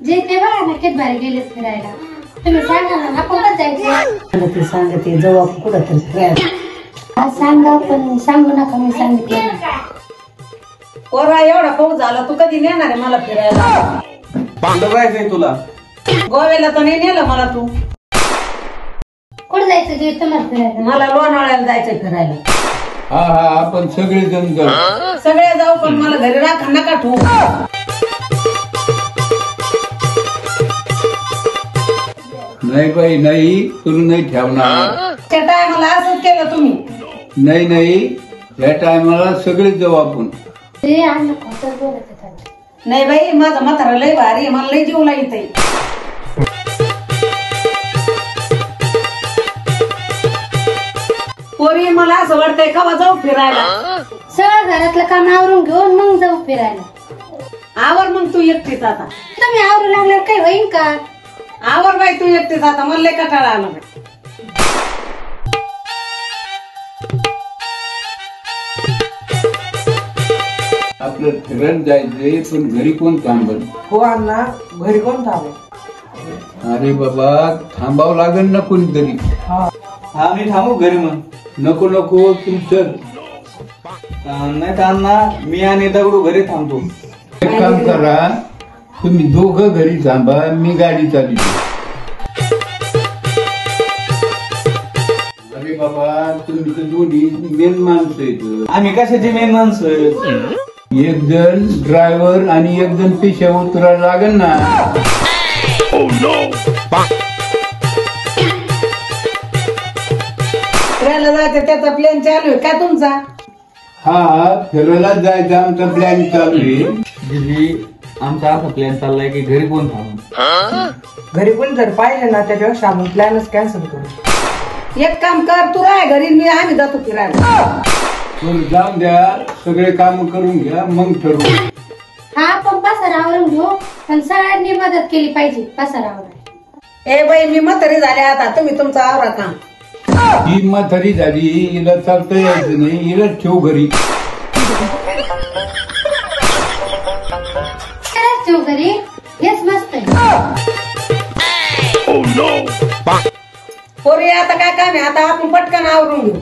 जे ते बघा ना किती भारी गेले फिरायला. तुम्ही सांगा ना आपण कसं जायचं. ते सांगते जाऊ आपण कुठं तरी फिरायला. हा सांगा पण सांगू नका मी सांगितलं. पोरा एवढा पाऊस झाला तू कधी नेणार आहे मला फिरायला. कुठं जायचंय तुला? गोव्याला तर नाही नेलं मला तू. कुठं जायचं जे तुम्हाला फिरायला. मला लोणावळ्याला जायचंय फिरायला. हा हा आपण सगळे जण जाऊ. सगळे जाऊ पण मला घरी राखा नका ठेवू. नाही बाई नाही तुला नाही ठेवणार. त्या टायमाला असंच केलं तुम्ही. नाही नाही या टायमाला सगळे जाऊ आपण. ते आणि खोटं बोलत होता. नाही बाई माझा म्हातारा लय भारी आहे, मला लय जीव लाईत आहे. पोरी मला असं वाटतंय कवा जाऊ फिरायला. सगळं घरातलं काम आवरून घेऊन मग जाऊ फिरायला. आवर मग तू एकटीच आता. तुम्ही आवरू लागल्यावर काही होईन का. आवर बाई तू एकटीच आता, मला लय कटाळा आला बाई. आपलं फिरायला जायचंय पण घरी कोण थांबल. हो अण्णा घरी कोण थांबे. अरे बाबा थांबावं लागेल ना कोणीतरी. हा मी थांबू घरी मग. नको नको तू चल. नाही तर अण्णा मी आणि दगडू घरी थांबतो. एक काम करा तुम्ही दोघं घरी थांबा मी गाडी चालवतो. अरे बाबा तुम्ही तर दोन्ही मेन माणसं आहेत. आम्ही कशाची मेन माणसं. एक जण ड्रायव्हर आणि एक जण पिशा उतरायला लागेल ना. फिरायला जायचं त्याचा प्लॅन चालू आहे का तुमचा. हा फिरायला जायचं आमचा प्लॅन चालू आहे. दीदी आमचा असा प्लॅन चाललाय की घरी कोण थांबू. घरी कोणी जर पाहिले ना त्याच्यापेक्षा आपण प्लॅनच कॅन्सल करू. एक काम कर तू राह घरी, मी आम्ही जातो फिरायला. पण जाऊन द्या सगळे काम करून घ्या मग ठरवू. हा आपण पसारा आवरून घेऊ पण सगळ्यांनी मदत केली पाहिजे पसारा आवरायला. ए बाई मी म्हातारी झाले आता, तुम्ही तुमचं आवरा काम. ही म्हातारी झाली हिला चालता यायचं नाही, हिला ठेव घरी. खरंच ठेवू घरी हेच मस्त आहे. पोरी आता काय काम आहे, आता आपण पटकन आवरून घेऊ.